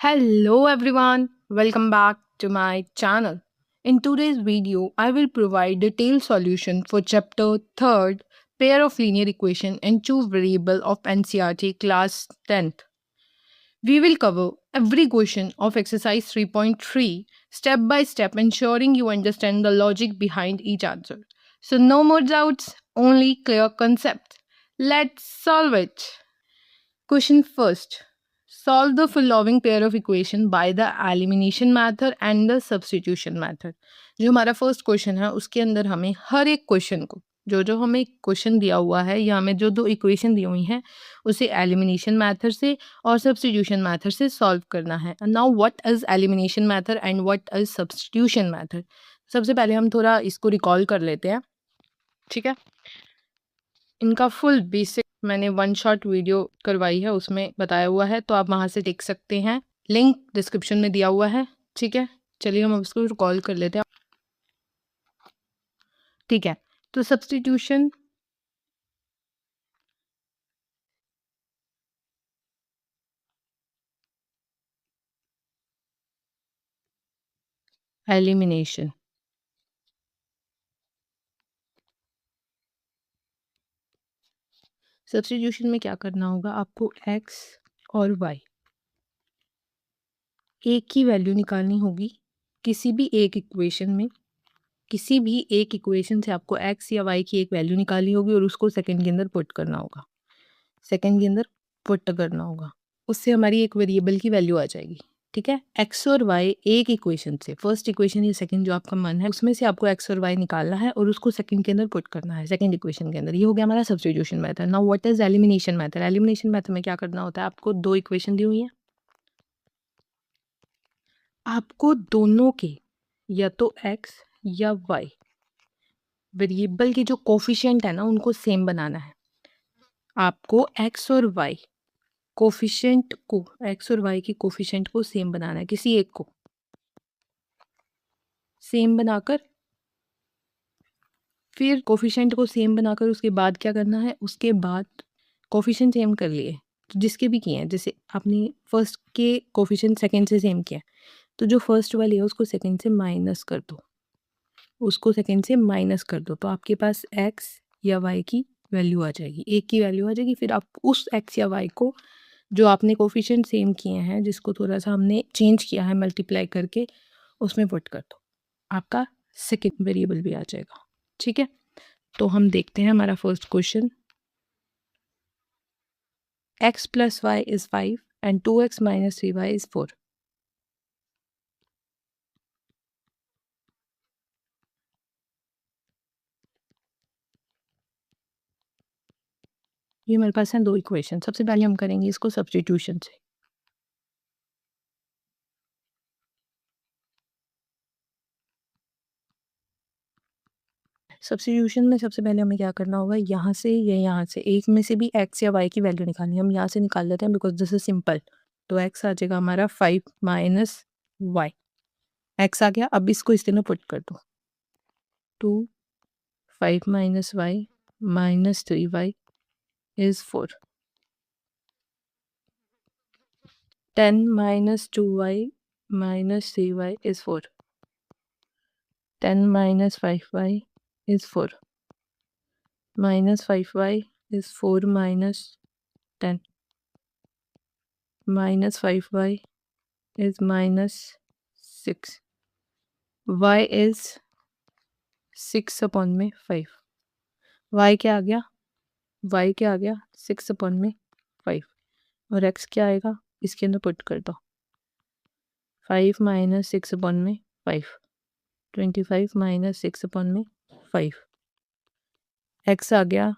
Hello everyone, welcome back to my channel. In today's video, I will provide detailed solution for chapter 3rd, pair of linear equation and two variable of NCERT class 10th. We will cover every question of exercise 3.3 step by step, ensuring you understand the logic behind each answer. So no more doubts, only clear concepts. Let's solve it. Question first. Solve the following pair of equation by the elimination method and the substitution method. जो हमारा first question है उसके अंदर हमें हर एक question को जो जो हमें क्वेश्चन दिया हुआ है या हमें जो दो इक्वेशन दी हुई हैं उसे एलिमिनेशन मेथड से और सब्स्टिट्यूशन मेथड से सॉल्व करना है. Now what is elimination method and what is substitution method. सबसे पहले हम थोड़ा इसको रिकॉल कर लेते हैं. ठीक है, इनका फुल बेसिक मैंने वन शॉट वीडियो करवाई है, उसमें बताया हुआ है, तो आप वहाँ से देख सकते हैं. लिंक डिस्क्रिप्शन में दिया हुआ है. ठीक है, चलिए हम उसको रिकॉल कर लेते हैं. ठीक है, तो सब्स्टिट्यूशन एलिमिनेशन. सब्स्टिट्यूशन में क्या करना होगा, आपको x और y एक ही वैल्यू निकालनी होगी किसी भी एक इक्वेशन में. किसी भी एक इक्वेशन से आपको x या y की एक वैल्यू निकालनी होगी और उसको सेकंड के अंदर पुट करना होगा. सेकंड के अंदर पुट करना होगा, उससे हमारी एक वेरिएबल की वैल्यू आ जाएगी. ठीक है, x और y एक इक्वेशन से, फर्स्ट इक्वेशन या सेकंड जो आपका मन है उसमें से आपको x और y निकालना है और उसको सेकंड के अंदर पुट करना है, सेकंड इक्वेशन के अंदर. ये हो गया हमारा substitution method. Now what is elimination method. Elimination method में क्या करना होता है, आपको दो इक्वेशन दी हुई है, आपको दोनों के या तो x या y वेरिएबल के जो कोफिशिएंट है ना उनको सेम बनाना है. आपको x और y कोफिशिएंट को, x और y की कोफिशिएंट को सेम बनाना है, किसी एक को सेम बनाकर, फिर कोफिशिएंट को सेम बनाकर उसके बाद क्या करना है, उसके बाद कोफिशिएंट सेम कर लिए तो जिसके भी किए हैं, जैसे आपने फर्स्ट के कोफिशिएंट सेकंड से सेम किया तो जो फर्स्ट वाली है उसको सेकंड से माइनस कर दो, उसको सेकंड से माइनस कर दो, तो आपके पास x या y की वैल्यू आ जाएगी, एक की वैल्यू आ जाएगी. फिर आप उस x या y को जो आपने कोफिशिएंट सेम किए हैं, जिसको थोड़ा सा हमने चेंज किया है मल्टीप्लाई करके, उसमें पुट कर दो, आपका सेकंड वेरिएबल भी आ जाएगा. ठीक है, तो हम देखते हैं हमारा first question. x plus y is 5 and 2x minus 3y is 4. ये मेरे पास हैं दो इक्वेशन. सबसे पहले हम करेंगे इसको सब्स्टिट्यूशन से. सब्स्टिट्यूशन में सबसे पहले हमें क्या करना होगा, यहाँ से या यहाँ से एक में से भी x या y की वैल्यू निकालनी है. हम यहाँ से निकाल लेते हैं बिकॉज दिस इज सिंपल. तो x आ जाएगा हमारा 5 माइनस वाई. x आ गया, अब इसको इस तरह पुट कर दो. 2 5 minus y minus 3y is 4. 10 minus 2y minus 3y is 4. 10 minus 5y is 4. Minus 5y is 4 minus 10. Minus 5y is minus 6. y is 6 upon में 5. y क्या आ गया, y क्या आ गया 6 upon में 5. और x क्या आएगा, इसके अंदर पुट कर दो. 5 minus 6 upon में 5. 25 minus 6 upon में 5. x आ गया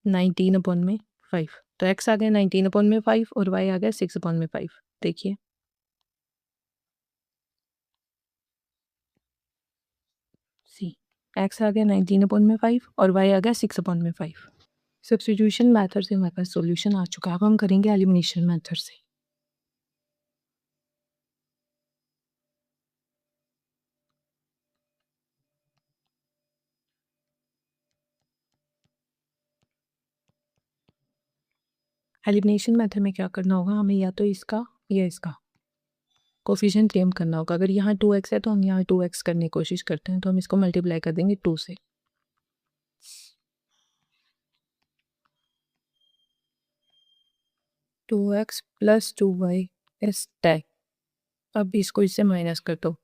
19 अपॉन में 5. तो x आ गया 19 अपॉन में 5 और y आ गया 6 अपॉन में 5. देखिए सी, x आ गया 19 अपॉन में 5 और y आ गया 6 अपॉन में 5. सब्स्टिट्यूशन मेथड से हमारे पास सॉल्यूशन आ चुका है. अब हम करेंगे एलिमिनेशन मेथड से. एलिमिनेशन मेथड में क्या करना होगा, हमें या तो इसका या इसका कोफिशिएंट क्लेम करना होगा। अगर यहाँ 2x है तो हम यहाँ 2x करने की कोशिश करते हैं, तो हम इसको मल्टीप्लाई कर देंगे 2 से। Two x plus 2y is 10। अब इसको इससे माइनस कर दो।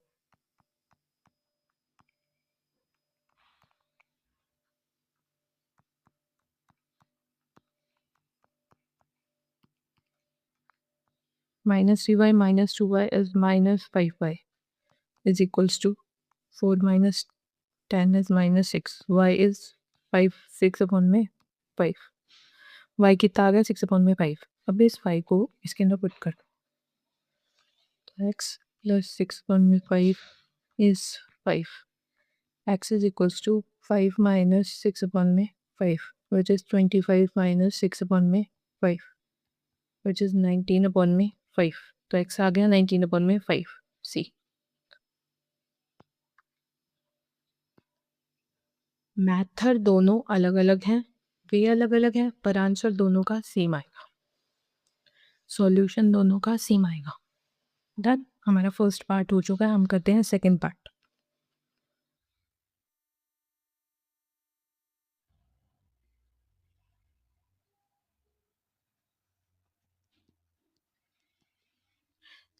-3y minus 2y is -5y is equals to 4 minus 10 is -6. y is 5, 6 upon में 5। y कितना आ गया? 6 अपॉन में 5। अब इस 5 को इसके अंदर पुट कर दो। x प्लस 6 अपॉन में 5 is 5। x is equals to 5 minus 6 upon में 5, which is 25 minus 6 upon में 5, which is 19 upon में 5। तो x आ गया 19 upon में 5 c। मैथड दोनों अलग अलग हैं, वे अलग अलग हैं, पर आंसर दोनों का सेम आएगा, सॉल्यूशन दोनों का सेम आएगा। डन। हमारा फर्स्ट पार्ट हो चुका है, हम करते हैं सेकंड पार्ट।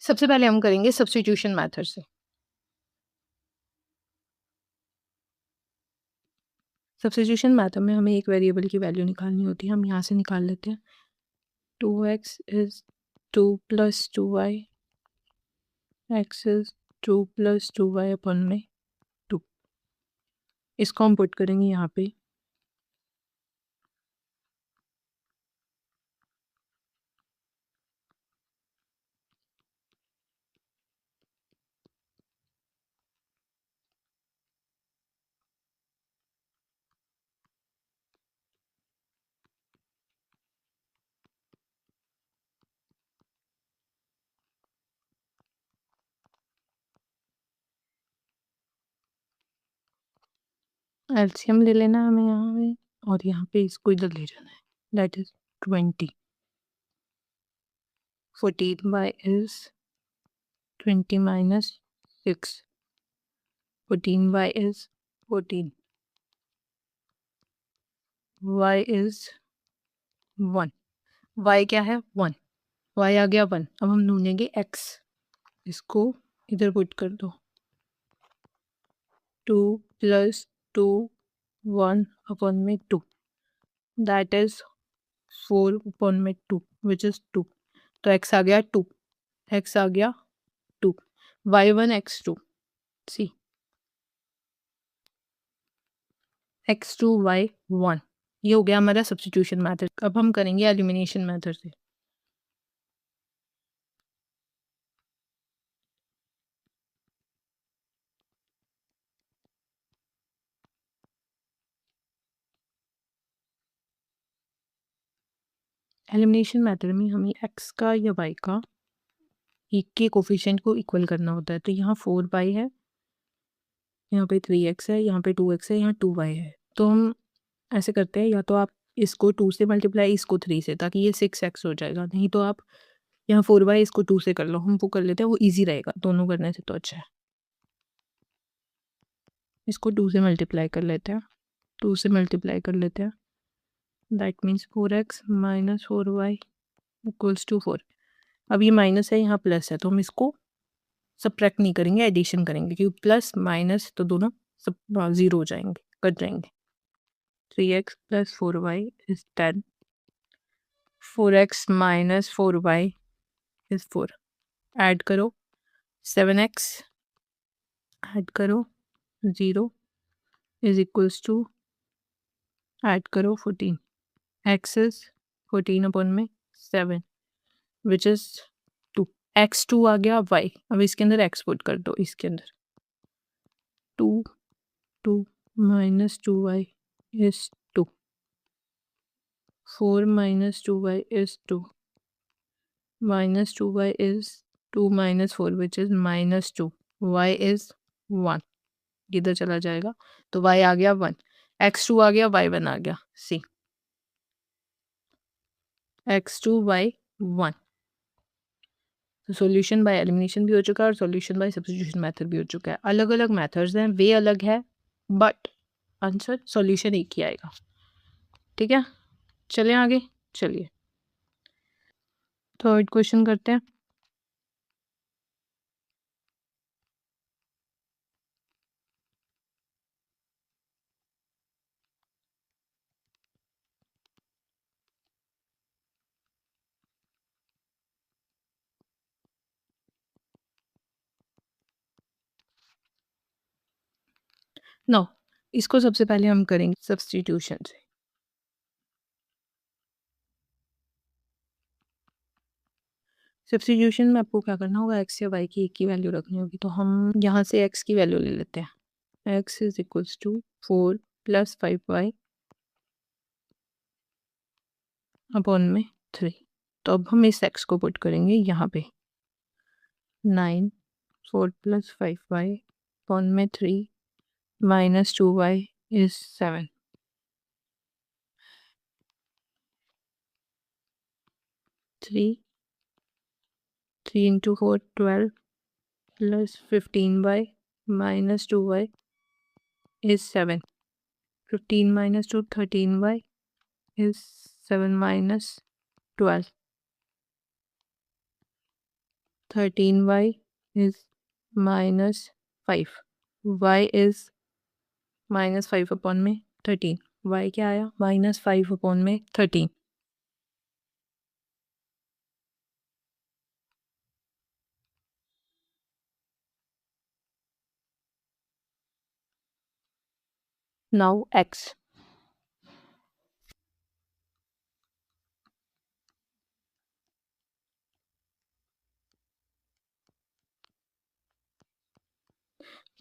सबसे पहले हम करेंगे सब्स्टिट्यूशन मेथड से। सब्स्टिट्यूशन मेथड में हमें एक वेरिएबल की वैल्यू निकालनी होती है, हम यहाँ से निकाल लेते हैं। 2x is 2 plus 2y, x is 2 plus 2y upon में 2। इसको हम पुट करेंगे यहाँ पे। एलसीएम ले लेना हमें यहाँ पे, और यहाँ पे इसको इधर ले जाना है, that is 20। 14y is 20 minus 6, 14y is 14, y is 1। y क्या है? 1। y आ गया 1। अब हम ढूंढेंगे x, इसको इधर पुट कर दो। 2 plus 2 1 upon में 2, that is 4 upon में 2, which is 2। तो x आ गया 2, x आ गया 2, y1 x2 सी, x2 y1। ये हो गया हमारा सब्स्टिट्यूशन मेथड। अब हम करेंगे एलिमिनेशन मेथड से। एलिमिनेशन मेथड में हमें x का या y का एक के कोफिशिएंट को इक्वल करना होता है। तो यहाँ 4y है, यहाँ पे 3x है, यहाँ पे 2x है, यहाँ 2y है। तो हम ऐसे करते हैं, या तो आप इसको 2 से मल्टीप्लाई, इसको 3 से, ताकि ये 6x हो जाएगा। नहीं तो आप यहाँ 4y इसको 2 से कर लो, हम वो कर लेते हैं, वो ईजी रहेगा, दोनों करने से तो अच्छा है। इसको 2 से मल्टीप्लाई कर लेते हैं, 2 से मल्टीप्लाई कर लेते हैं, that means 4x minus 4y equals to 4। अब ये माइनस है, यहाँ प्लस है, तो हम इसको सब्ट्रैक्ट नहीं करेंगे, एडिशन करेंगे, क्योंकि प्लस माइनस तो दोनों सब 0 हो जाएंगे, कट जाएंगे। 3x plus 4y is 10, 4x minus 4y is 4। Add करो 7x, ऐड करो 0 इज इक्वल्स टू, ऐड करो 14। x इज 14 अपॉन में 7, विच इज 2। x2 आ गया y। अब इसके अंदर x पुट कर दो, इसके अंदर 2 minus 2y is 2, 4 minus 2y is 2, minus 2y is 2 minus 4 which is minus 2, y is 1, इधर चला जाएगा, तो y आ गया 1, x2 आ गया, y1 आ गया, सी x2 y1। Solution by elimination भी हो चुका है और सॉल्यूशन बाय सब्स्टिट्यूशन मेथड भी हो चुका है। अलग अलग मेथड्स हैं, वे अलग है, बट आंसर सॉल्यूशन एक ही आएगा। ठीक है, चलें आगे। चलिए थर्ड क्वेश्चन करते हैं। नो, इसको सबसे पहले हम करेंगे सब्स्टिट्यूशन से। सब्स्टिट्यूशन में आपको क्या करना होगा, एक्स या वाई की एक की वैल्यू रखनी होगी। तो हम यहाँ से एक्स की वैल्यू ले लेते हैं। X is equals to 4 + 5y upon में 3। तो अब हम इस एक्स को पुट करेंगे यहाँ पे। 9 4 + 5y अपॉन में 3 - 2y is 7। 3 × 4 12 + 15y - 2y is 7. 15 - 2 13y is 7 - 12. 13y is -5. y is -5 upon में 13। y क्या आया, -5 अपॉन में 13। Now x।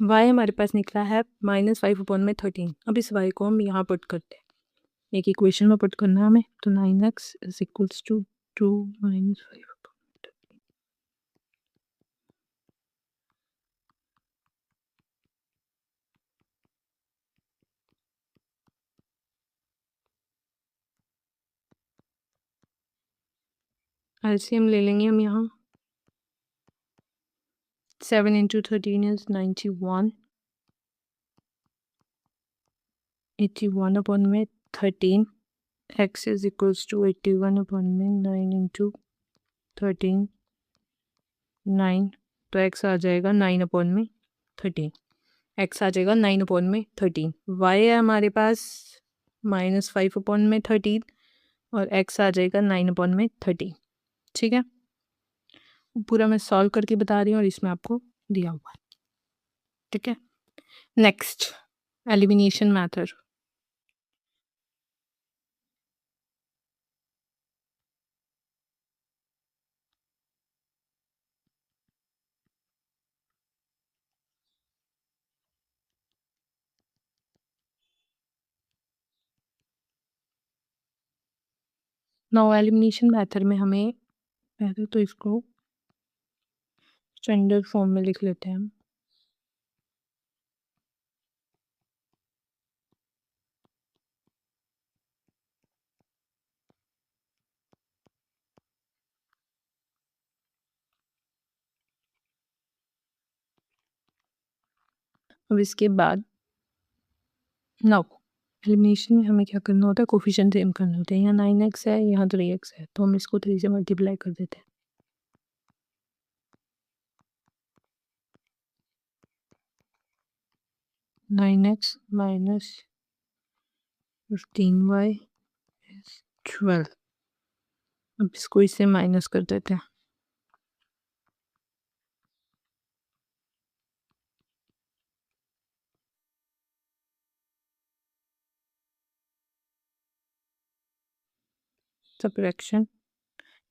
y हमारे पास निकला है -5 अपॉन में 13। अब इस y को हम यहाँ पुट करते हैं, एक इक्वेशन में पुट करना है हमें। तो 9x is equals to 2 - 5। LCM ले लेंगे हम यहाँ। 7 × 13 is 91। 81 अपॉन में 13। x is equals to 81 upon में 9 × 13 9। तो x आ जाएगा 9 अपॉन में 13। x आ जाएगा 9 अपॉन में 13। y है हमारे पास -5 अपॉन में 13 और x आ जाएगा 9 अपॉन में 13। ठीक है, पूरा मैं सॉल्व करके बता रही हूँ और इसमें आपको दिया हुआ है। ठीक है, next elimination method. Now elimination method में हमें पहले तो इसको स्टैंडर्ड फॉर्म में लिख लेते हैं हम। अब इसके बाद नाउ एलिमिनेशन में हमें क्या करना होता है, कोफिशिएंट सेम करने होते हैं। यहाँ 9x है, यहाँ 3x है, तो हम इसको 3 से मल्टीप्लाई कर देते हैं। -9x - 15y is 12। अब इसको इससे माइनस कर देते हैं। सब्ट्रैक्शन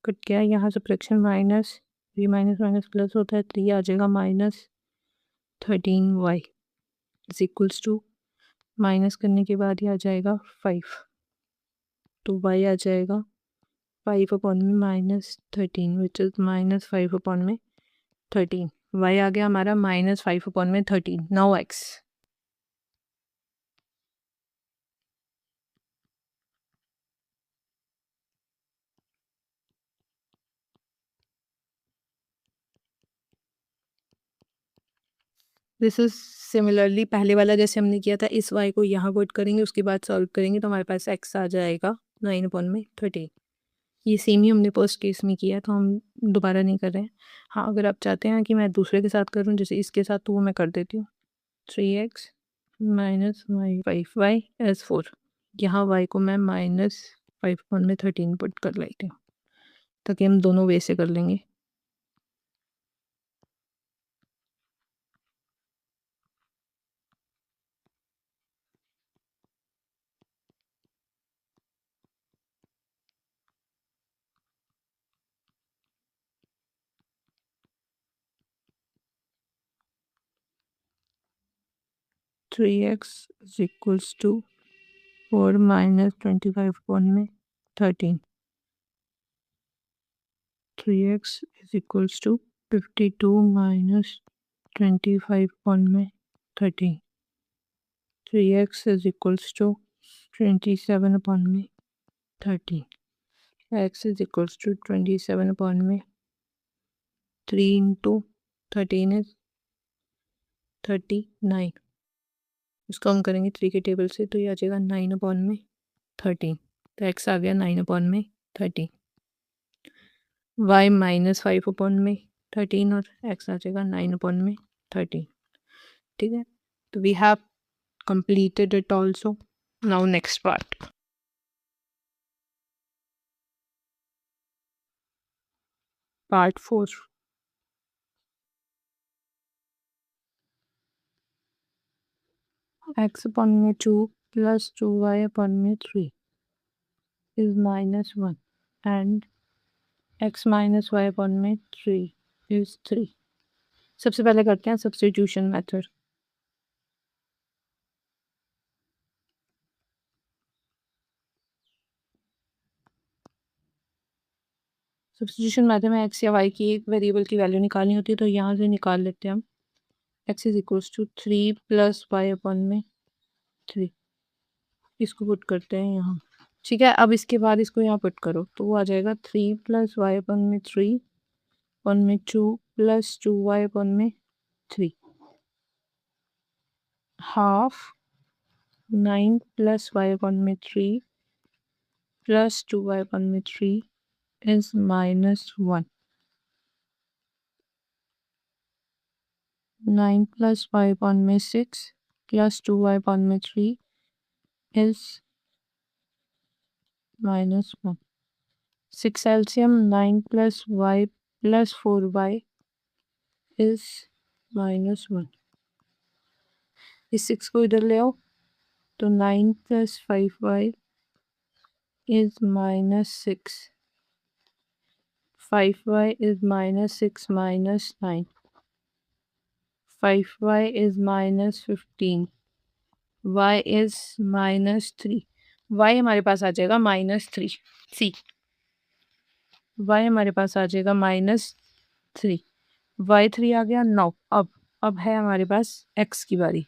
कट गया, यहाँ subtraction minus 3 minus minus plus होता है, 3 आ जाएगा -13y is equals to, minus करने के बाद ये आ जाएगा 5। तो y आ जाएगा 5 अपॉन में -13 विच इज -5 अपॉन में 13। y आ गया हमारा -5 अपॉन में 13। Now x। This is similarly पहले वाला जैसे हमने किया था, इस y को यहाँ पुट करेंगे, उसके बाद सॉल्व करेंगे तो हमारे पास x आ जाएगा 9/13। ये सेम ही हमने फर्स्ट केस में किया है, तो हम दोबारा नहीं कर रहे हैं। हाँ, अगर आप चाहते हैं कि मैं दूसरे के साथ करूँ जैसे इसके साथ, तो वो मैं कर देती हूँ। 3x minus Y 5y as 4। यहाँ y को मैं -5/13 पुट कर लेती हूँ, ताकि हम दोनों वे से कर लेंगे। 3x is equals to 4 minus 25/13। 3x is equals to 52 minus 25/13. 3x is equals to 27/13. X is equals to 27/3 into 13 is 39. इसको हम करेंगे 3 के टेबल से, तो ये आ जाएगा 9/13। तो x आ गया 9/13। y -5/13 और x आ जाएगा 9/13। ठीक है, तो we have completed it also. Now next part. Part 4. x/2 plus 2y/3 is -1 and x minus y/3 is 3. सबसे पहले करते हैं सब्स्टिट्यूशन मेथड। सब्स्टिट्यूशन मेथड में x या y की एक वेरिएबल की वैल्यू निकालनी होती है, तो यहाँ से निकाल लेते हैं हम। x is equals to 3 plus y/3। इसको पुट करते हैं यहाँ। ठीक है, अब इसके बाद इसको यहाँ पुट करो तो वो आ जाएगा 3 plus y/3 1/2 plus 2y/3 half 9 plus y/3 plus 2y/3 is -1. 9 plus y/6 plus 2y/3 is -1. 6 LCM 9 plus y plus 4y is -1. इस 6 को इधर ले आओ तो 9 plus 5y is -6. 5y is -6 minus 9. 5y is -15. y is -3. y हमारे पास आ जाएगा -3. सी y हमारे पास आ जाएगा -3. y3 आ गया 9. अब है हमारे पास x की बारी।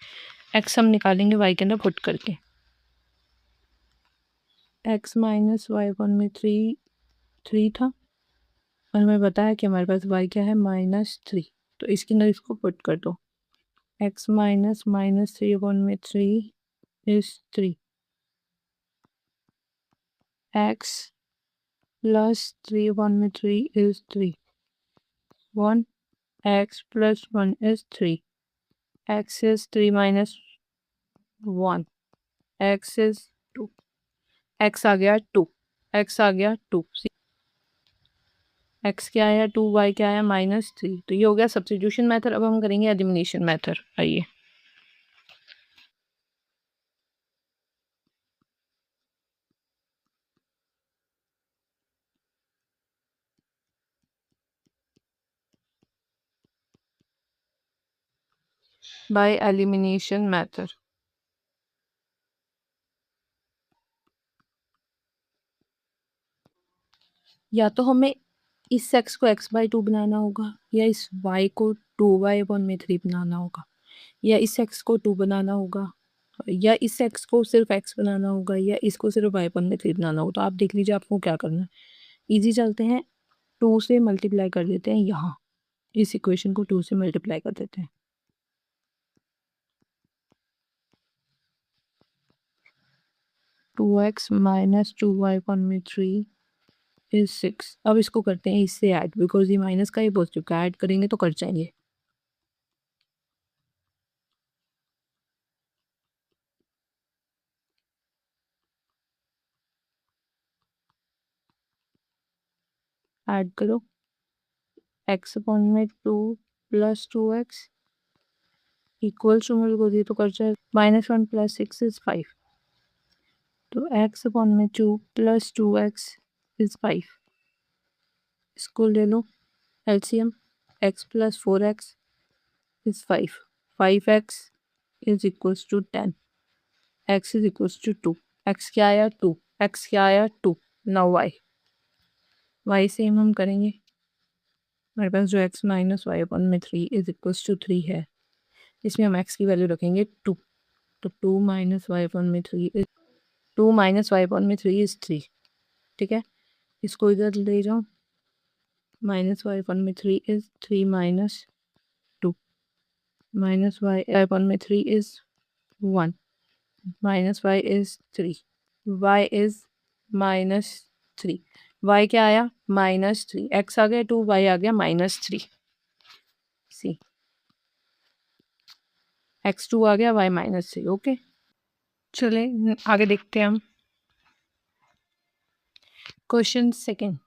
x हम निकालेंगे y के अंदर पुट करके। x माइनस y/3 3 था और हमें बताया कि हमारे पास y क्या है -3, तो इसके अंदर इसको पुट कर दो। x minus -3/3 is 3. x plus 3/3 is 3. 1. x plus 1 is 3. x is 3 minus 1. x is 2. x आ गया 2. x आ गया 2. x क्या आया 2, y क्या आया -3। तो ये हो गया सब्स्टिट्यूशन मेथड। अब हम करेंगे एलिमिनेशन मेथड। आइए, बाय एलिमिनेशन मेथड। या तो हमें इस x को x/2 बनाना होगा, या इस y को 2y/3 बनाना होगा, या इस x को 2 बनाना होगा, या इस x को सिर्फ x बनाना होगा, या इसको सिर्फ y/3 बनाना होगा। तो आप देख लीजिए आपको क्या करना है। इजी चलते हैं, 2 से मल्टीप्लाई कर देते हैं। यहाँ इस इक्वेशन को 2 से मल्टीप्लाई कर देते हैं। 2x minus 2y/3 is 6। अब इसको करते हैं इससे ऐड, बिकॉज ये माइनस का ही पॉजिटिव का ऐड करेंगे तो कट जाएंगे। ऐड करो, x/2 plus 2x equals to, मेरे को ये तो कर जाए -1 प्लस 6 इज 5, तो x/2 प्लस 2x इज 5। इसको ले लो LCM, x plus 4x is 5, 5x is equals to 10, x is equals to 2, x क्या आया 2, x क्या आया 2। नाउ y सेम हम करेंगे, हमारे पास जो x माइनस y/3 इज इक्वल्स टू 3 है, इसमें हम x की वैल्यू रखेंगे 2, तो 2 minus y/3 is 2 minus y/3 is 3। ठीक है, इसको इधर ले जाओ, minus y/3 is 3 minus 2, minus y/3 is 1, minus y is 3, y is -3, y क्या आया -3, x आ गया 2, y आ गया -3। सी x2 आ गया, y -3। ओके, चले आगे देखते हैं हम। Question second,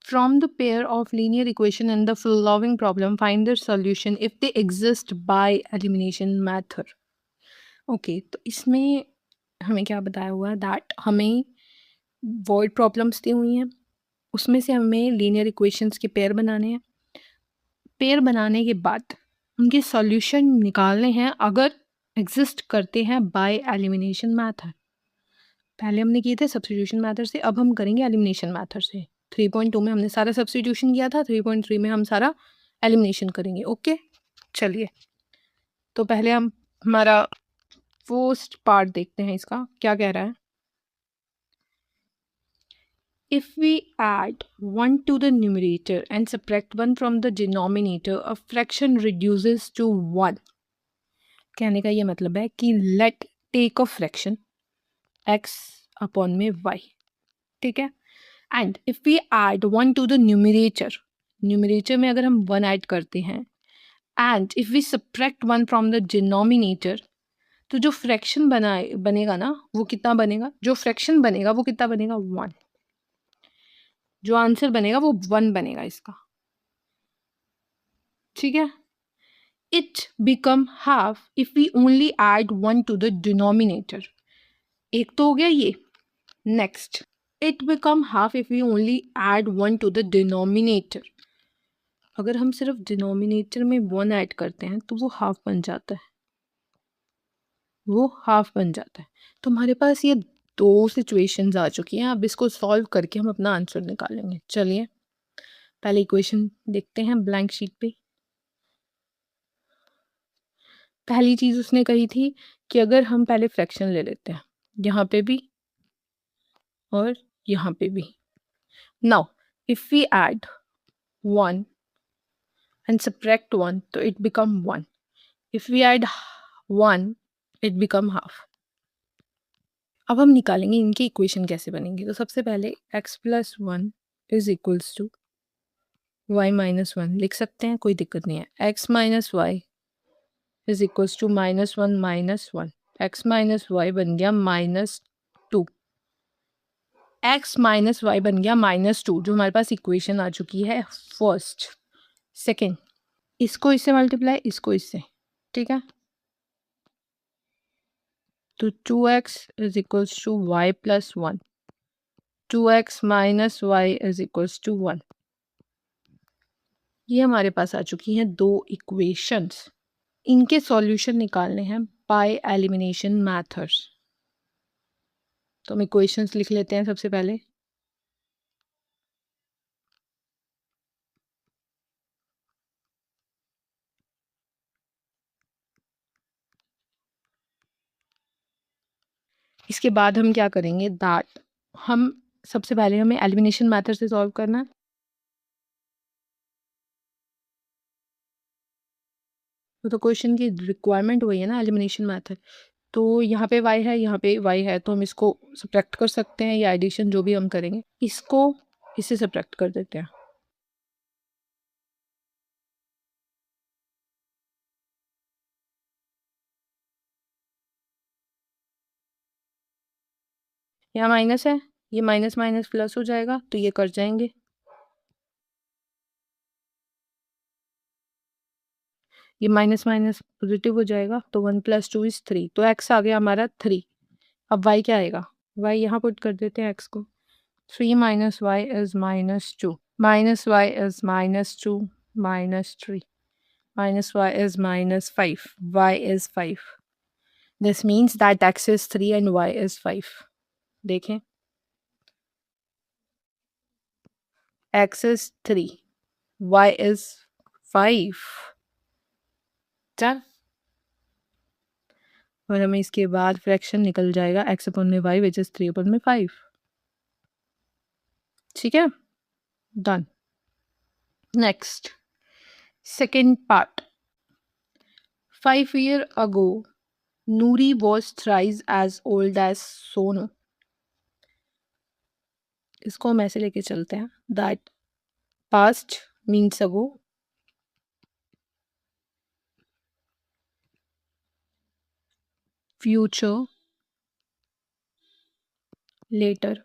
from the pair of linear equation in the following problem find their solution if they exist by elimination method। Okay, तो इसमें हमें क्या बताया हुआ है दैट हमें वॉइड प्रॉब्लम्स दी हुई हैं, उसमें से हमें लीनियर इक्वेशंस के पेयर बनाने हैं। पेयर बनाने के बाद उनके सॉल्यूशन निकालने हैं अगर एग्जिस्ट करते हैं बाय एलिमिनेशन मेथड। पहले हमने किए थे सब्स्टिट्यूशन मेथड से, अब हम करेंगे एलिमिनेशन मेथड से। 3.2 में हमने सारा सब्स्टिट्यूशन किया था, 3.3 में हम सारा एलिमिनेशन करेंगे। ओके, चलिए तो पहले हम हमारा फर्स्ट पार्ट देखते हैं, इसका क्या कह रहा है। If we add 1 to the numerator and subtract 1 from the denominator, a fraction reduces to 1। कहने का ये मतलब है कि let take a fraction x upon में y, ठीक है, and if we add 1 to the numerator, numerator में अगर हम 1 ऐड करते हैं, and if we subtract 1 from the denominator, तो जो फ्रैक्शन बनेगा ना वो कितना बनेगा, जो फ्रैक्शन बनेगा वो कितना बनेगा 1, जो आंसर बनेगा वो 1 बनेगा इसका। ठीक है, it become half if we only add 1 to the denominator. एक तो हो गया ये। Next, it become half if we only add 1 to the denominator. अगर हम सिर्फ डिनोमिनेटर में 1 ऐड करते हैं तो वो हाफ बन जाता है, वो हाफ बन जाता है। तो हमारे पास ये दो सिचुएशंस आ चुकी हैं, अब इसको सॉल्व करके हम अपना आंसर निकालेंगे। चलिए पहले इक्वेशन देखते हैं ब्लैंक शीट पे। पहली चीज़ उसने कही थी कि अगर हम पहले फ्रैक्शन ले लेते हैं, यहाँ पे भी और यहाँ पे भी। Now if we add 1 and subtract 1 तो it become 1, if we add 1 it become half। अब हम निकालेंगे इनकी इक्वेशन कैसे बनेंगी। तो सबसे पहले x plus 1 is equals to y minus 1 लिख सकते हैं, कोई दिक्कत नहीं है। x minus y is equals to -1 minus 1, x minus y बन गया -2, x माइनस वाई बन गया -2, जो हमारे पास इक्वेशन आ चुकी है फर्स्ट। सेकेंड, इसको इससे मल्टीप्लाई, इसको इससे, ठीक है, तो 2x is equals to y plus 1, 2x minus y is equals to 1। ये हमारे पास आ चुकी हैं दो इक्वेशंस। इनके सॉल्यूशन निकालने हैं बाय एलिमिनेशन मेथड्स। तो हम इक्वेशंस लिख लेते हैं सबसे पहले। इसके बाद हम क्या करेंगे दैट हम सबसे पहले हमें एलिमिनेशन मेथड से सॉल्व करना है। तो क्वेश्चन की रिक्वायरमेंट वही है ना, एलिमिनेशन मेथड। तो यहाँ पे y है, यहाँ पे y है, तो हम इसको सब्ट्रैक्ट कर सकते हैं, या एडिशन जो भी हम करेंगे इसको इससे सब्ट्रैक्ट कर देते हैं। यहाँ माइनस है, ये माइनस माइनस प्लस हो जाएगा, तो ये कट जाएंगे। ये माइनस माइनस पॉजिटिव हो जाएगा, तो 1 + 2 = 3, तो x आ गया हमारा 3। अब y क्या आएगा, y यहाँ पुट कर देते हैं x को। 3 - y is -2, -y is -2, -3, -y is -5, y is 5। This means that x is 3 and y is 5। देखें, x is 3, y is 5। चल, और हमें इसके बाद फ्रैक्शन निकल जाएगा x/y which is 3/5। ठीक है, done. Next, second part. 5 years ago, Nuri was thrice as old as Sonu। इसको हम ऐसे लेके चलते हैं, that past means ago, future later.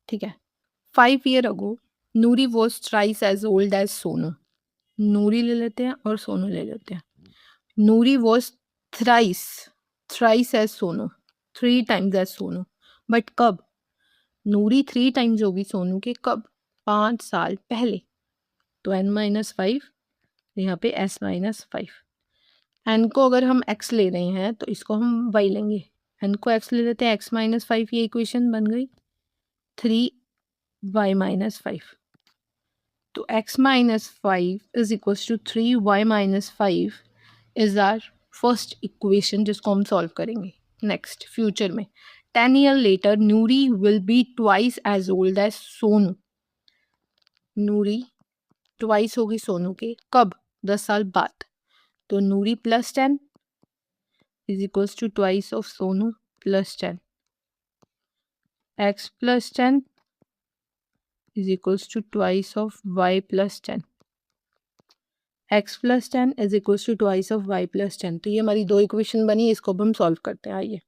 ठीक है, 5 years ago, Noori was thrice as old as Sonu. Noori ले लेते हैं और सोनू ले लेते हैं। Noori was thrice, thrice as Sonu, 3 times as Sonu, but कब? नूरी 3 times होगी सोनू के कब? 5 साल पहले। तो n-5, यहाँ पे s-5। n को अगर हम x ले रहे हैं तो इसको हम y लेंगे, n को x ले लेते हैं, x-5, ये इक्वेशन बन गई 3y-5। तो x-5 is equals to 3y-5 is our first equation जिसको हम सॉल्व करेंगे। नेक्स्ट, फ्यूचर में 10 years later Noori will be twice as old as Sonu. Noori twice होगी सोनू के कब? 10 साल बाद। तो Noori plus 10 is equals to twice of Sonu plus 10। x plus 10 is equals to twice of y plus 10। x plus 10 is equals to twice of y plus 10। तो ये हमारी दो इक्वेशन बनी, इसको अब हम सॉल्व करते हैं। आइए,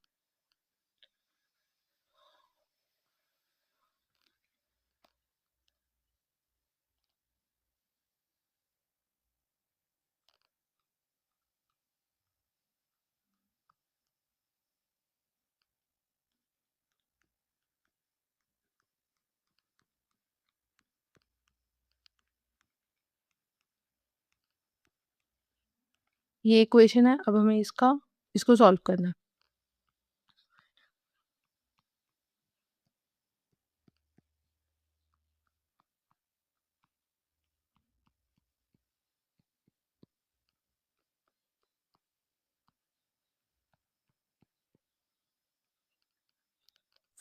ये इक्वेशन है, अब हमें इसको सॉल्व करना है।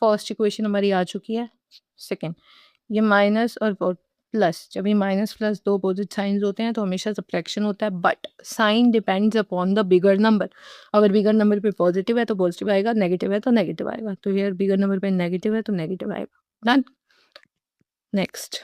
फर्स्ट इक्वेशन हमारी आ चुकी है। सेकेंड, ये माइनस और प्लस, जब ये माइनस प्लस दो अपोजिट साइंस होते हैं तो हमेशा सब्ट्रैक्शन होता है, but sign depends upon the bigger number. अगर बिगर नंबर पे पॉजिटिव है तो पॉजिटिव आएगा, नेगेटिव है तो नेगेटिव आएगा। तो यार बिगर नंबर पे नेगेटिव है तो नेगेटिव आएगा। डन। नेक्स्ट,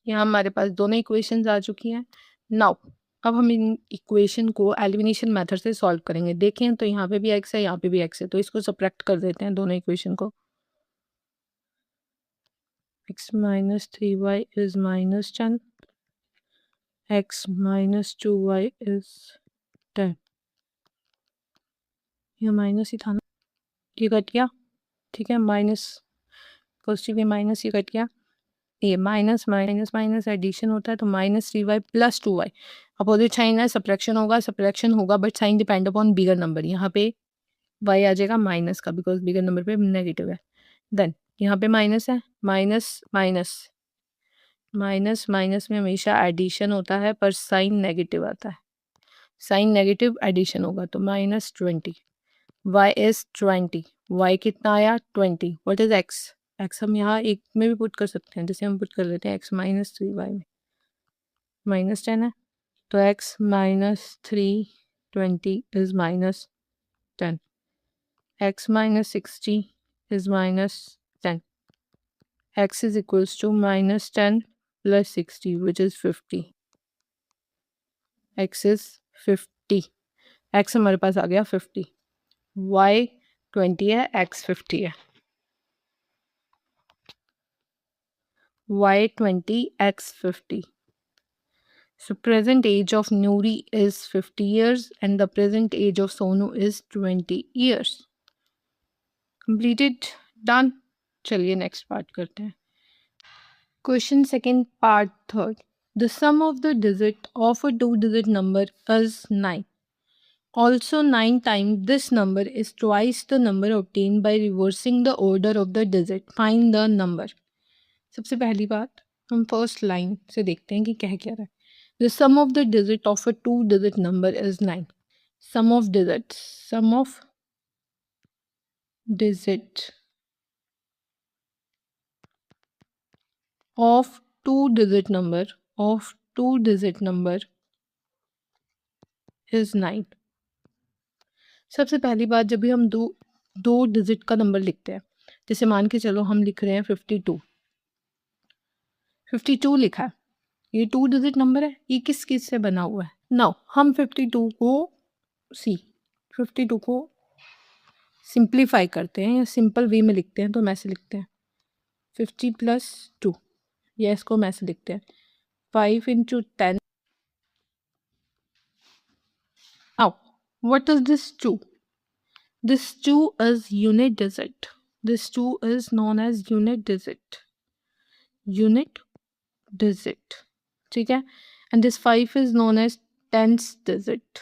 यहाँ हमारे पास दोनों इक्वेशंस आ चुकी हैं। नाउ अब हम इन इक्वेशन को एलिमिनेशन मेथड से सॉल्व करेंगे। देखें तो यहाँ पे भी x है, यहाँ पे भी x है, तो इसको सब्ट्रैक्ट कर देते हैं दोनों इक्वेशन को। x minus 3y is -10, x minus 2y is 10। ये माइनस ही था ना, ये कट गया। ठीक है, माइनस पॉजिटिव, ये माइनस, ये कट गया। ये माइनस माइनस माइनस एडिशन होता है, तो -3y + 2y। अपोजिट साइन है, सब्ट्रैक्शन होगा but sign depend upon bigger number. यहाँ पे y आ जाएगा माइनस का, बिकॉज बिगर नंबर पे नेगेटिव है। देन यहाँ पे माइनस है, माइनस माइनस माइनस माइनस में हमेशा एडिशन होता है पर साइन नेगेटिव आता है। साइन नेगेटिव, एडिशन होगा तो -20, y इज 20, y कितना आया 20, व्हाट इज x, x हम यहाँ एक में भी पुट कर सकते हैं, जैसे हम पुट कर लेते हैं x -3y में, -10 है तो x -320 is -10, x -60 is -10, x is equals to -10 plus 60 which is 50, x is 50, x हमारे पास आ गया 50, y 20 है, x 50 है, y 20, x 50. So present age of Nuri is 50 years and the present age of Sonu is 20 years. Completed, done. चलिए next part करते हैं. Question second part third. The sum of the digit of a two-digit number is 9. Also 9 times this number is twice the number obtained by reversing the order of the digit. Find the number. सबसे पहली बात हम first line से देखते हैं कि क्या रहा है. The sum of the digit of a two-digit number is 9. Sum of digit of two-digit number is 9. सबसे पहली बात, जब भी हम दो डिजिट का नंबर लिखते हैं, जैसे मान के चलो हम लिख रहे हैं 52 लिखा है, ये टू डिजिट नंबर है, ये किस किस से बना हुआ है. नाउ हम 52 को सिंप्लीफाई करते हैं या सिंपल वे में लिखते हैं, तो हम ऐसे लिखते हैं 50 + 2, या इसको हम ऐसे लिखते हैं 5 × 10. Now what is this 2? This 2 is unit digit. This 2 is known as unit digit. ठीक है. And this 5 is known as tens digit.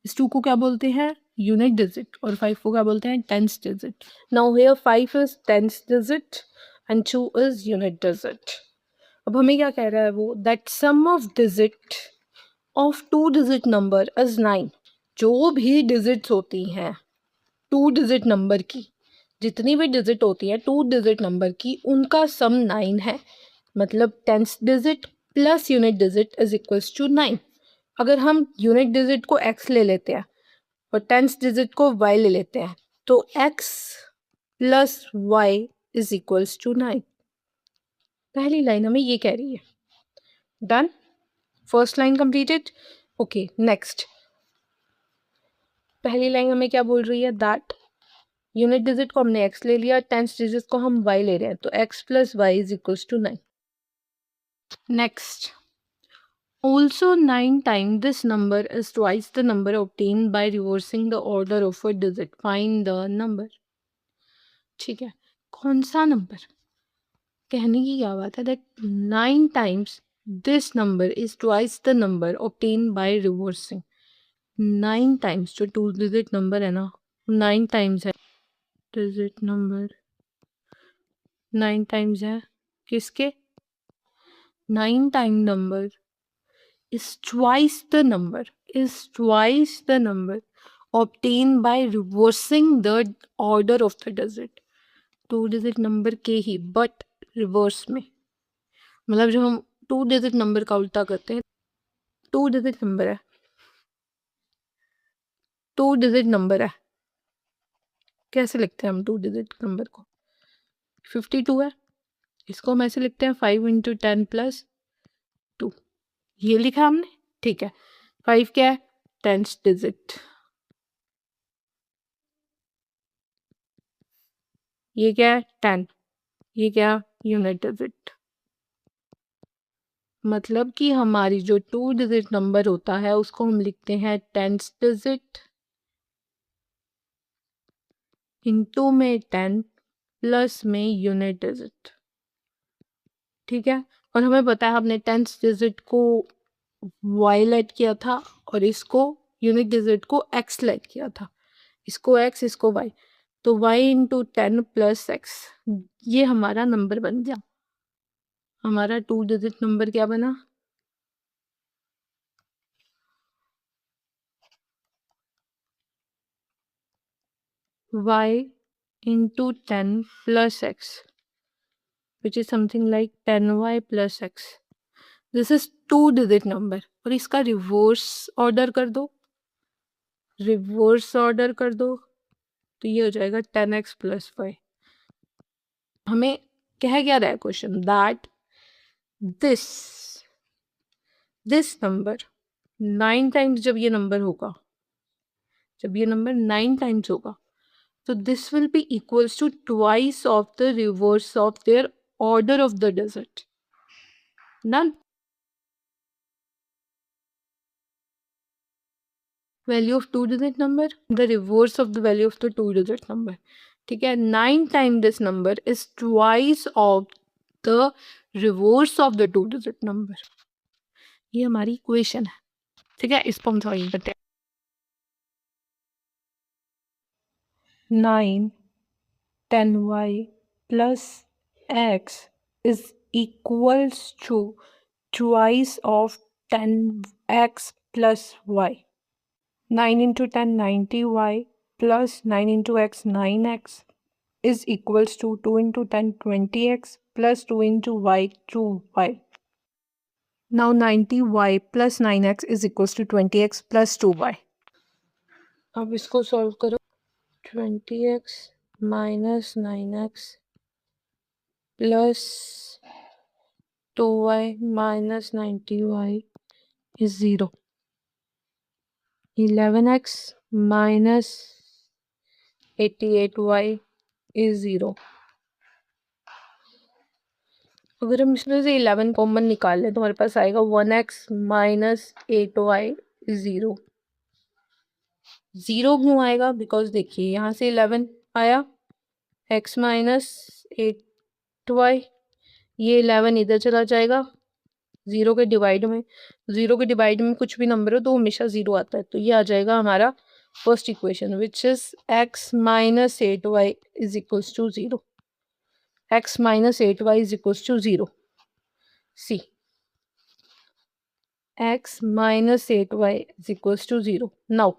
इस 2 को क्या बोलते हैं? Unit digit. और 5 को क्या बोलते हैं? Tens digit. Now here 5 is tens digit and 2 is unit digit. अब हमें क्या कह रहा है वो? That sum of digit of two digit number is 9. जो भी डिजिट्स होती हैं टू डिजिट नंबर की, जितनी भी डिजिट होती है टू डिजिट नंबर की, उनका सम 9 है. मतलब tens digit plus unit digit is equals to 9. अगर हम यूनिट डिजिट को x ले लेते हैं और टेंस डिजिट को y ले लेते हैं, तो x plus y is equals to 9. पहली लाइन हमें ये कह रही है. Done. First line completed. Okay, next. पहली लाइन हमें क्या बोल रही है? दैट यूनिट डिजिट को हमने x ले लिया, टेंस डिजिट को हम y ले रहे हैं, तो x + y is equals to 9. Next. Also 9 times this number is twice the number obtained by reversing the order of a digit. Find the number. ठीक है, कौन सा नंबर? कहने की क्या बात है? That 9 times this number is twice the number obtained by reversing. 9 times जो टू डिजिट नंबर है ना, 9 टाइम्स है डिजिट नंबर, 9 टाइम्स है किसके? 9 time number is twice the number obtained by reversing the order of the digit. Two digit number के ही but reverse में. मतलब जब हम टू डिजिट नंबर का उल्टा करते हैं, टू डिजिट नंबर है, कैसे लिखते हैं हम टू डिजिट नंबर को? 52 है, इसको हम ऐसे लिखते हैं 5 × 10 + 2. ये लिखा हमने, ठीक है. 5 क्या है? Tens digit. ये क्या है? 10. ये क्या? Unit digit. मतलब कि हमारी जो टू डिजिट नंबर होता है उसको हम लिखते हैं टेंस डिजिट, इनटू में 10 प्लस में यूनिट डिजिट. ठीक है. और हमें पता है हमने टेंस डिजिट को y लेट किया था और इसको यूनिट डिजिट को x लेट किया था. इसको x, इसको y, तो y × 10 + x, ये हमारा नंबर बन गया. हमारा टू डिजिट नंबर क्या बना? y into 10 plus x, which is something like 10y plus x. This is 2-digit number. और इसका रिवर्स ऑर्डर कर दो, तो ये हो जाएगा 10x plus y. हमें कह क्या रहा है question, that this number 9 times जब ये नंबर 9 टाइम्स होगा, तो this will be equals to twice of the reverse of their order of the digit. Done. Value of 2-digit number, the reverse of the value of the 2-digit number. ठीक है, 9 times this number is twice of the reverse of the 2-digit number. ये हमारी equation है. ठीक है, इसको हम solve करते हैं. 9 10y plus x is equals to twice of 10x plus y. 9 into 10 90y plus 9 into x 9x is equals to 2 into 10 20x plus 2 into y 2y. Now 90y plus 9x is equals to 20x plus 2y. अब इसको solve करो. 20x minus 9x plus 2y minus 90y is 0. 11x minus 88y is 0. अगर हम इसमें से 11 common निकाल लें तो हमारे पास आएगा 1x माइनस 8y इज 0. 0 क्यों आएगा? बिकॉज देखिए यहाँ से 11 आया, x माइनस 8y, ये 11 इधर चला जाएगा 0 के डिवाइड में. 0 के डिवाइड में कुछ भी नंबर हो तो हमेशा 0 आता है, तो ये आ जाएगा हमारा first equation, which is x minus 8y is equals to 0. x minus 8y is equals to 0. See, x minus 8y is equals to 0. Now,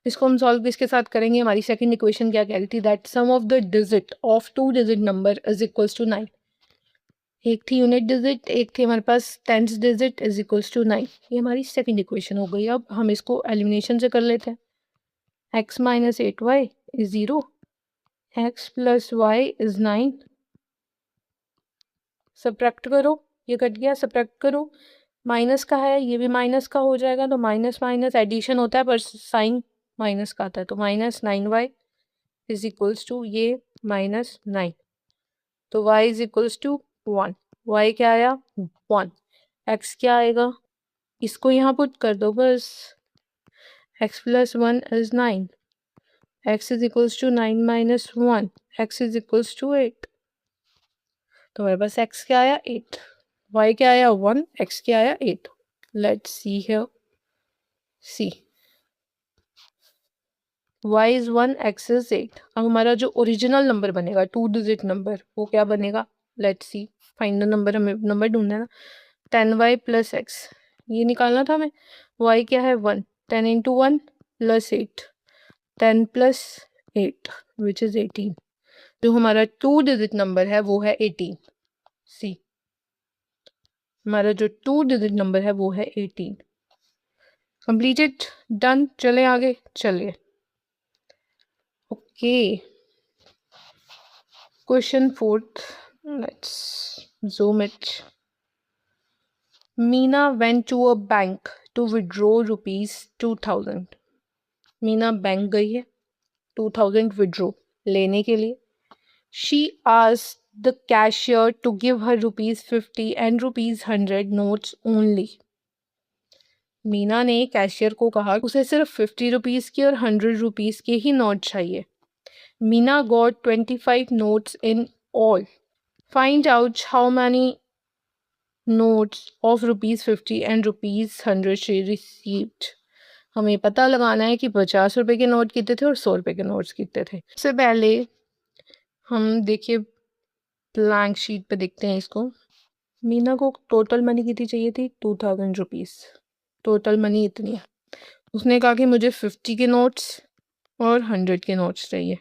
इसको हम सॉल्व किसके साथ करेंगे? हमारी सेकंड इक्वेशन क्या कह रही थी? That sum of the digit of 2-digit number is equals to 9. एक थी यूनिट डिजिट, एक थी हमारे पास tens digit is equals to 9. ये हमारी सेकंड इक्वेशन हो गई. अब हम इसको एलिमिनेशन से कर लेते हैं. x minus 8y is 0. x plus y is 9. Subtract करो, ये कट गया, सब्ट्रैक्ट करो, माइनस का है, ये भी माइनस का हो जाएगा, तो माइनस माइनस एडिशन होता है पर साइन माइनस का आता है, तो minus 9y is equals to ये माइनस 9, तो y is equals to 1. y क्या आया? 1. x क्या आएगा? इसको यहाँ पुट कर दो बस. x plus 1 is 9. x is equals to 9 minus 1. x is equals to 8. तो हमारे पास x क्या आया? 8. y क्या आया? 1. x क्या आया? 8. Let's see here. See, y is 1, x is 8. अब हमारा जो ओरिजिनल नंबर बनेगा 2-digit नंबर, वो क्या बनेगा? Let's see. फाइनल नंबर, हमें नंबर ढूंढना है ना. 10y प्लस x, ये निकालना था हमें. y क्या है? 1. 10 into 1 plus 8. 10 plus 8 which is 18. जो हमारा 2-digit नंबर है वो है 18. सी, हमारा जो 2-digit नंबर है वो है 18. Completed, done. चले आगे, चलिए. Okay, question 4th. Let's zoom it. Meena went to a bank to withdraw rupees 2000. Meena bank गई है 2000 विड्रॉ लेने के लिए. She asked the cashier to give her rupees 50 and rupees 100 notes only. Meena ने कैशियर को कहा उसे सिर्फ 50 रुपीज़ की और 100 रुपीज़ के ही नोट चाहिए. Meena got 25 notes in all. Find out how many notes of rupees 50 and rupees 100 she received. हमें पता लगाना है कि 50 रुपए के नोट कितने थे और 100 रुपए के नोट्स कितने थे. सबसे पहले हम देखिए ब्लैंक शीट पे देखते हैं इसको. मीना को टोटल मनी कितनी चाहिए थी? 2000 रुपीज़. टोटल मनी इतनी है. उसने कहा कि मुझे 50 के नोट्स और 100 के नोट्स चाहिए.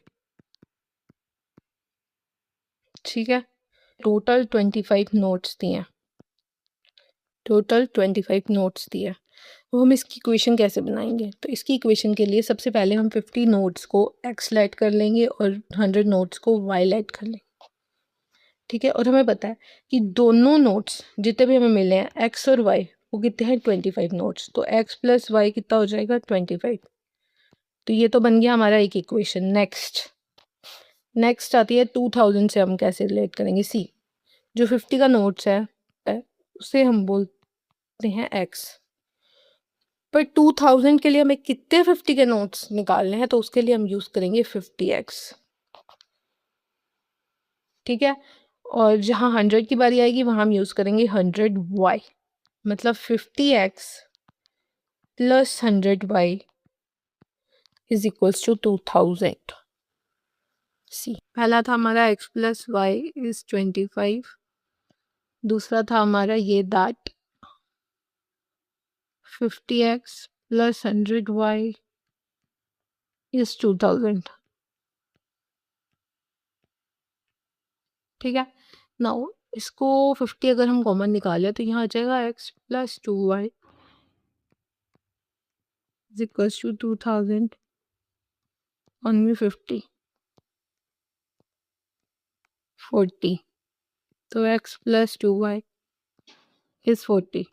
ठीक है, टोटल 25 नोट्स दिए हैं, टोटल 25 नोट्स दिए हैं। तो हम इसकी इक्वेशन कैसे बनाएंगे? तो इसकी इक्वेशन के लिए सबसे पहले हम 50 नोट्स को एक्स लेट कर लेंगे और 100 नोट्स को वाई लेट कर लेंगे, ठीक है। और हमें पता है कि दोनों नोट्स जितने भी हमें मिले हैं एक्स और वाई वो कितने हैं 25 नोट्स, तो एक्स प्लस वाई कितना हो जाएगा 25। तो ये तो बन गया हमारा एक इक्वेशन। नेक्स्ट आती है 2000 से हम कैसे रिलेट करेंगे। सी, जो 50 का नोट्स है उसे हम बोलते हैं एक्स, पर 2000 के लिए हमें कितने 50 के नोट्स निकालने हैं तो उसके लिए हम यूज करेंगे 50x, ठीक है। और जहाँ 100 की बारी आएगी वहां हम यूज करेंगे 100y, मतलब 50x plus 100y is equals to 2000। See, पहला था हमारा x प्लस वाई इज 25, दूसरा था हमारा ये that 50x plus 100y is 2000, ठीक है। नाउ इसको 50 अगर हम कॉमन निकालें तो यहाँ आ जाएगा x plus 2y is equals to 2000 on में 50 40, तो x plus 2y is 40,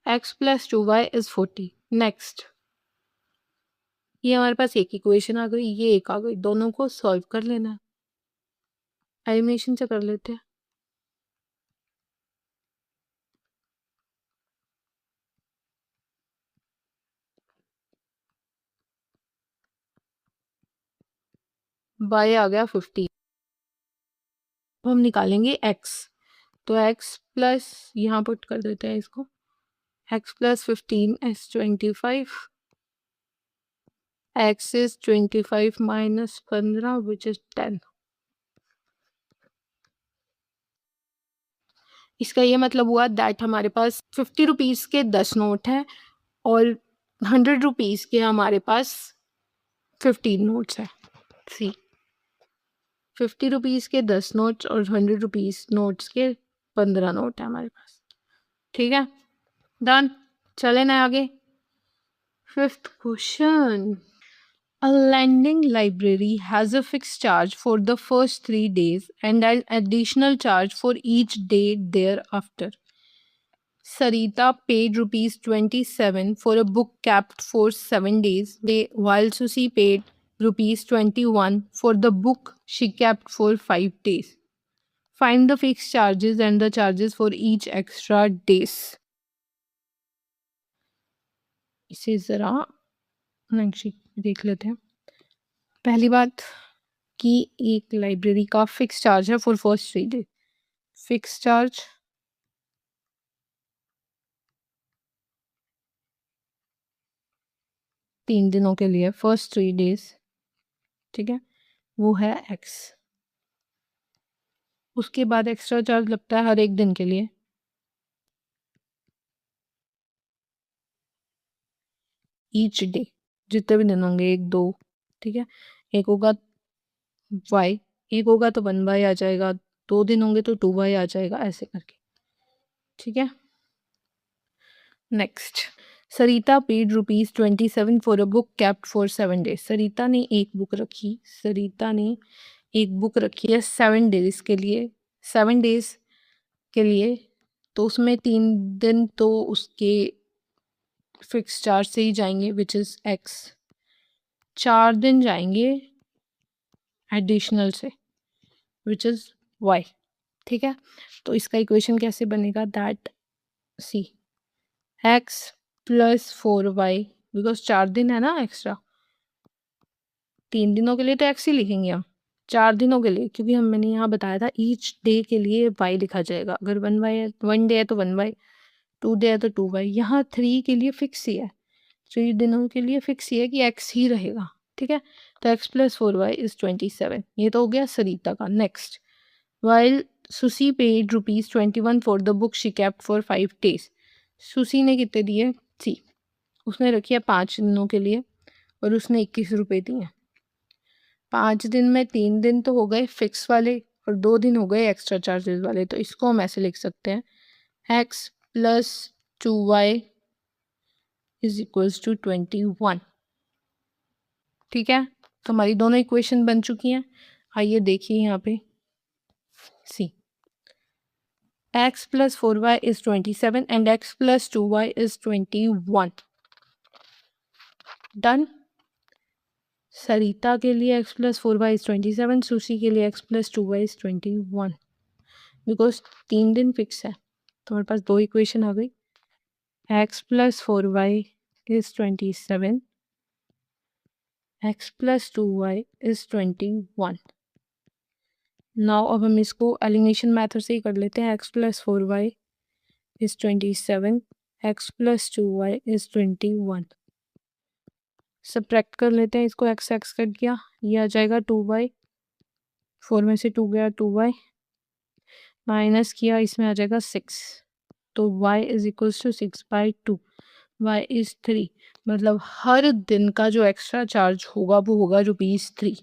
x plus 2y is 40। Next, ये हमारे पास एक इक्वेशन आ गई, ये एक आ गई, दोनों को सॉल्व कर लेना है। एलिमिनेशन से कर लेते हैं। y आ गया 50, अब हम निकालेंगे x, तो x प्लस यहाँ पुट कर देते हैं इसको, x plus 15 is 25, x is 25 minus 15 which is 10। इसका ये मतलब हुआ दैट हमारे पास 50 रुपीज़ के 10 नोट हैं और 100 रुपीज़ के हमारे पास 15 नोट्स हैं। सी, 50 रुपीज़ के 10 नोट्स और 100 रुपीज़ नोट्स के 15 नोट है हमारे पास, ठीक है। डन, चले ना आगे। Fifth question, a lending library has a fixed charge for the first 3 days and an additional charge for each day thereafter. Sarita paid rupees 27 for a book kept for 7 days, while Susie paid rupees 21 for the book she kept for 5 days. Find the fixed charges and the charges for each extra days. इसे ज़रा नक्शे देख लेते हैं। पहली बात कि एक लाइब्रेरी का फिक्स चार्ज है for first 3 day, fix charge तीन दिनों के लिए, फर्स्ट 3 डेज, ठीक है, वो है x। उसके बाद एक्स्ट्रा चार्ज लगता है हर एक दिन के लिए, ईच डे, जितने भी दिन होंगे 1 2, ठीक है। एक होगा y, एक होगा तो 1y आ जाएगा, 2 दिन होंगे तो 2y आ जाएगा, ऐसे करके, ठीक है। Next, Sarita paid rupees 27 for a book kept for 7 days. Sarita ने एक बुक रखी, सरिता ने एक बुक रखी है 7 डेज के लिए, 7 डेज के लिए, तो उसमें 3 दिन तो उसके फिक्स चार्ज से ही जाएंगे विच इज़ x, 4 दिन जाएंगे एडिशनल से विच इज़ y, ठीक है। तो इसका इक्वेशन कैसे बनेगा, that see x plus 4y, because 4 दिन है ना एक्स्ट्रा, 3 दिनों के लिए तो x ही लिखेंगे हम, 4 दिनों के लिए, क्योंकि मैंने यहाँ बताया था ईच डे के लिए y लिखा जाएगा। अगर 1y है, 1 डे है तो 1y, 2 डे है तो 2y। यहाँ 3 के लिए फिक्स ही है, 3 दिनों के लिए फिक्स ही है कि x ही रहेगा, ठीक है। तो x प्लस 4y इज 27, ये तो हो गया सरिता का। नेक्स्ट, वाइल सुसी paid rupees 21 for the book she kept for 5 days. सुसी ने कितने दिए, सी, उसने रखी है 5 दिनों के लिए और उसने 21 रुपये दिए। 5 दिन में 3 दिन तो हो गए फिक्स वाले और 2 दिन हो गए एक्स्ट्रा चार्जेस वाले, तो इसको हम ऐसे लिख सकते हैं x plus 2y is equals to 21। ठीक है, तो हमारी दोनों इक्वेशन बन चुकी हैं। आइए देखिए यहाँ पे सी x plus 4y is 27 and x plus 2y is 21। Done. Sarita के लिए x plus 4y is 27, sushi के लिए x plus 2y is 21, because 3 दिन फिक्स है तो हमारे पास दो इक्वेशन आ गई। x plus 4y is 27, x plus 2y is 21। Now अब हम इसको एलिमिनेशन मेथड से ही कर लेते हैं। x plus 4y is 27, x plus 2y is 21। Subtract कर लेते हैं इसको, x कट गया, ये आ जाएगा 2y, 4 में से 2 गया 2y, माइनस किया इसमें आ जाएगा 6, तो y is equals to 6/2, y is 3। मतलब हर दिन का जो एक्स्ट्रा चार्ज होगा वो होगा ₹3।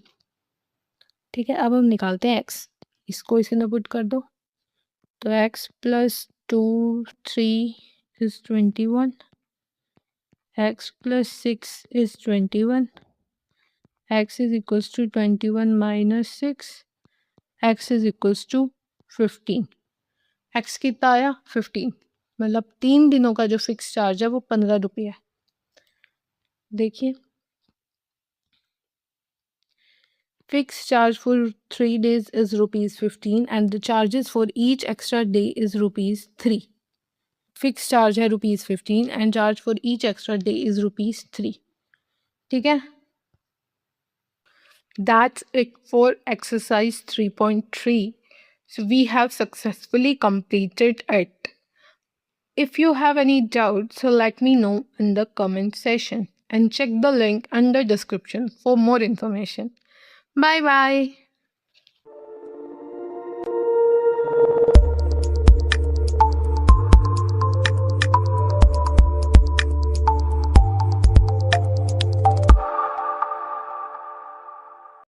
ठीक है, अब हम निकालते हैं x, इसको इसी में पुट कर दो, तो x plus 2 3 is 21, x plus 6 is 21, x is equals to 21 minus 6, x is equals to 15। x कितना आया 15, मतलब 3 दिनों का जो फिक्स चार्ज है वो 15 रुपये है। देखिए, fix charge for 3 days is ₹15 and the charges for each extra day is ₹3। Fix charge है ₹15 and charge for each extra day is ₹3। ठीक है, that's it for exercise 3.3। So we have successfully completed it. If you have any doubts, so let me know in the comment section and check the link under description for more information. Bye bye.